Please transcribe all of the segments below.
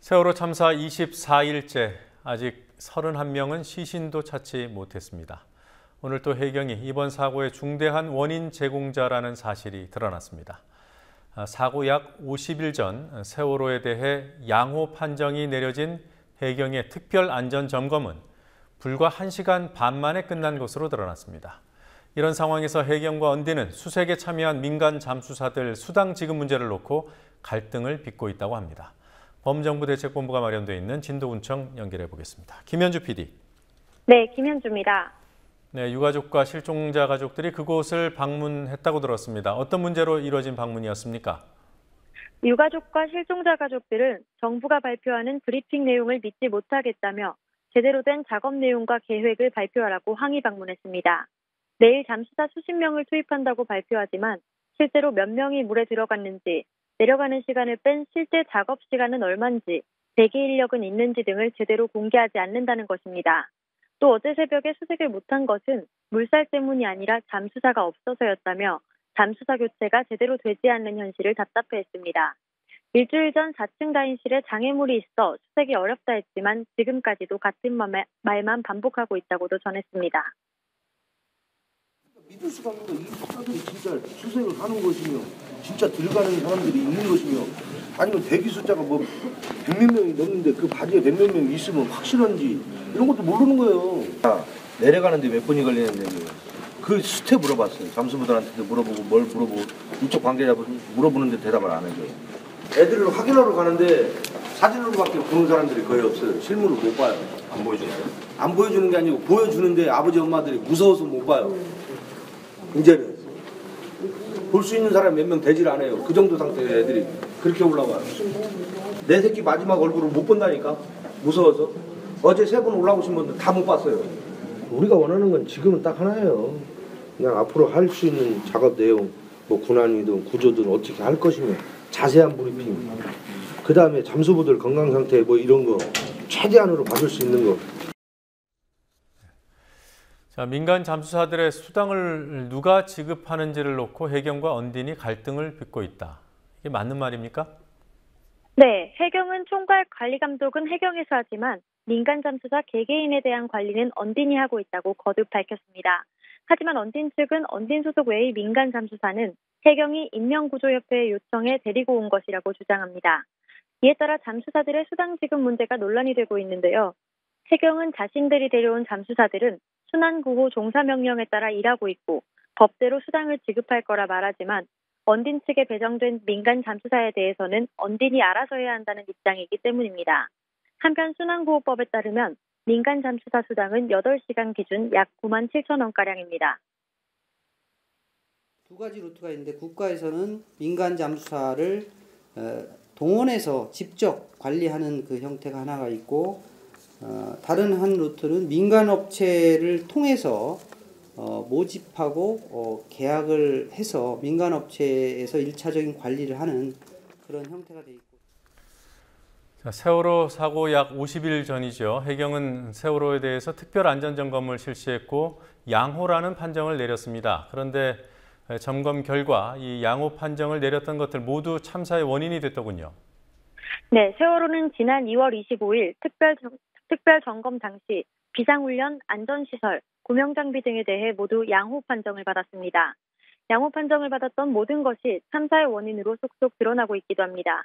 세월호 참사 24일째 아직 31명은 시신도 찾지 못했습니다. 오늘 또 해경이 이번 사고의 중대한 원인 제공자라는 사실이 드러났습니다. 사고 약 50일 전 세월호에 대해 양호 판정이 내려진 해경의 특별 안전 점검은 불과 1시간 반 만에 끝난 것으로 드러났습니다. 이런 상황에서 해경과 언디는 수색에 참여한 민간 잠수사들 수당 지급 문제를 놓고 갈등을 빚고 있다고 합니다. 범정부대책본부가 마련되어 있는 진도군청 연결해 보겠습니다. 김현주 PD. 네, 김현주입니다. 네, 유가족과 실종자 가족들이 그곳을 방문했다고 들었습니다. 어떤 문제로 이뤄진 방문이었습니까? 유가족과 실종자 가족들은 정부가 발표하는 브리핑 내용을 믿지 못하겠다며 제대로 된 작업 내용과 계획을 발표하라고 항의 방문했습니다. 내일 잠수사 수십 명을 투입한다고 발표하지만 실제로 몇 명이 물에 들어갔는지, 내려가는 시간을 뺀 실제 작업 시간은 얼마인지, 대기 인력은 있는지 등을 제대로 공개하지 않는다는 것입니다. 또 어제 새벽에 수색을 못한 것은 물살 때문이 아니라 잠수사가 없어서였다며 잠수사 교체가 제대로 되지 않는 현실을 답답해했습니다. 일주일 전 4층 다인실에 장애물이 있어 수색이 어렵다 했지만 지금까지도 같은 말만 반복하고 있다고도 전했습니다. 믿을 수가 없는 거, 이 수사들이 진짜 수색을 하는 것이며 진짜 들어가는 사람들이 있는 것이며 아니면 대기 숫자가 뭐 100몇 명이 넘는데 그 바지에 100몇 명이 있으면 확실한지 이런 것도 모르는 거예요. 내려가는데 몇 분이 걸리는데 그 수태 물어봤어요. 잠수부들한테도 물어보고 뭘 물어보고 이쪽 관계자분 물어보는데 대답을 안 해줘요. 애들을 확인하러 가는데 사진으로밖에 보는 사람들이 거의 없어요. 실물을 못 봐요. 안 보여주나요? 안 보여주는 게 아니고 보여주는데 아버지 엄마들이 무서워서 못 봐요. 이제는 볼 수 있는 사람이 몇 명 되질 않아요. 그 정도 상태의 애들이 그렇게 올라와요. 내 새끼 마지막 얼굴을 못 본다니까 무서워서. 어제 3분 올라오신 분들 다 못 봤어요. 우리가 원하는 건 지금은 딱 하나예요. 그냥 앞으로 할 수 있는 작업 내용, 뭐 군안이든 구조든 어떻게 할 것이며 자세한 브리핑, 그 다음에 잠수부들 건강 상태 뭐 이런 거 최대한으로 받을 수 있는 거. 자, 민간 잠수사들의 수당을 누가 지급하는지를 놓고 해경과 언딘이 갈등을 빚고 있다. 이게 맞는 말입니까? 네, 해경은 총괄 관리 감독은 해경에서 하지만 민간 잠수사 개개인에 대한 관리는 언딘이 하고 있다고 거듭 밝혔습니다. 하지만 언딘 측은 언딘 소속 외의 민간 잠수사는 해경이 인명구조협회의 요청에 데리고 온 것이라고 주장합니다. 이에 따라 잠수사들의 수당 지급 문제가 논란이 되고 있는데요. 해경은 자신들이 데려온 잠수사들은 순환구호 종사명령에 따라 일하고 있고 법대로 수당을 지급할 거라 말하지만 언딘 측에 배정된 민간 잠수사에 대해서는 언딘이 알아서 해야 한다는 입장이기 때문입니다. 한편 순환구호법에 따르면 민간 잠수사 수당은 8시간 기준 약 9만 7천 원가량입니다. 두 가지 루트가 있는데 국가에서는 민간 잠수사를 동원해서 직접 관리하는 그 형태가 하나가 있고 다른 한 루트는 민간 업체를 통해서 모집하고 계약을 해서 민간 업체에서 1차적인 관리를 하는 그런 형태가 되어 있고. 자, 세월호 사고 약 50일 전이죠. 해경은 세월호에 대해서 특별 안전점검을 실시했고 양호라는 판정을 내렸습니다. 그런데 점검 결과 이 양호 판정을 내렸던 것들 모두 참사의 원인이 됐더군요. 네, 세월호는 지난 2월 25일 특별 점검 당시 비상훈련, 안전시설, 구명장비 등에 대해 모두 양호 판정을 받았습니다. 양호 판정을 받았던 모든 것이 참사의 원인으로 쏙쏙 드러나고 있기도 합니다.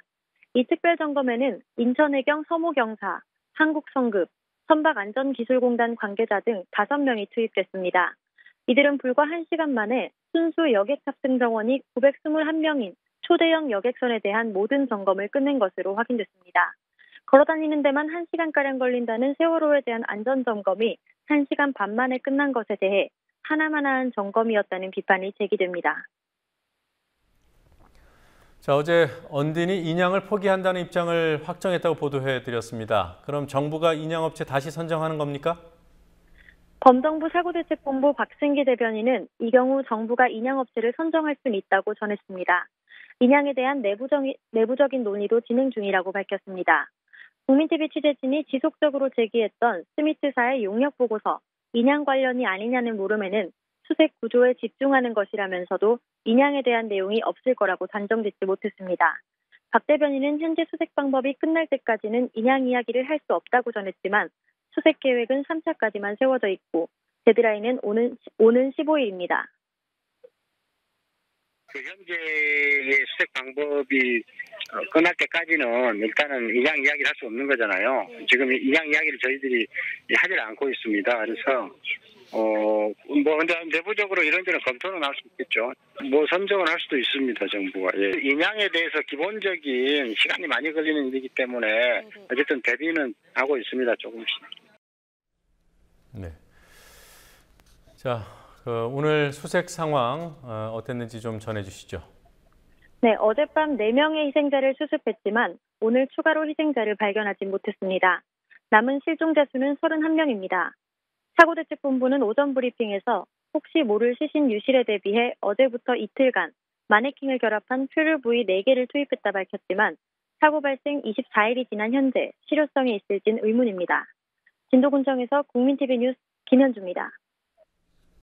이 특별 점검에는 인천해경 서모경사, 한국성급, 선박안전기술공단 관계자 등 5명이 투입됐습니다. 이들은 불과 1시간 만에 순수 여객 탑승 정원이 921명인 초대형 여객선에 대한 모든 점검을 끝낸 것으로 확인됐습니다. 걸어다니는 데만 1시간가량 걸린다는 세월호에 대한 안전점검이 1시간 반 만에 끝난 것에 대해 하나마나한 점검이었다는 비판이 제기됩니다. 자, 어제 언딘이 인양을 포기한다는 입장을 확정했다고 보도해드렸습니다. 그럼 정부가 인양업체 다시 선정하는 겁니까? 범정부 사고대책본부 박승기 대변인은 이 경우 정부가 인양업체를 선정할 수는 있다고 전했습니다. 인양에 대한 내부적인 논의도 진행 중이라고 밝혔습니다. 국민TV 취재진이 지속적으로 제기했던 스미트사의 용역 보고서, 인양 관련이 아니냐는 물음에는 수색 구조에 집중하는 것이라면서도 인양에 대한 내용이 없을 거라고 단정짓지 못했습니다. 박 대변인은 현재 수색 방법이 끝날 때까지는 인양 이야기를 할 수 없다고 전했지만 수색 계획은 3차까지만 세워져 있고 데드라인은 오는 15일입니다. 현재의 수색 방법이 끝날 때까지는 일단은 인양 이야기를 할 수 없는 거잖아요. 지금 인양 이야기를 저희들이 하질 않고 있습니다. 그래서 근데 내부적으로 이런저런 검토는 할 수 있겠죠. 선정을 할 수도 있습니다, 정부가. 예. 인양에 대해서 기본적인 시간이 많이 걸리는 일이기 때문에 어쨌든 대비는 하고 있습니다, 조금씩. 네. 자, 오늘 수색 상황 어땠는지 좀 전해주시죠. 네, 어젯밤 4명의 희생자를 수습했지만 오늘 추가로 희생자를 발견하지 못했습니다. 남은 실종자 수는 31명입니다. 사고대책본부는 오전 브리핑에서 혹시 모를 시신 유실에 대비해 어제부터 이틀간 마네킹을 결합한 표류 부위 4개를 투입했다 밝혔지만 사고 발생 24일이 지난 현재 실효성이 있을진 의문입니다. 진도군청에서 국민TV 뉴스 김현주입니다.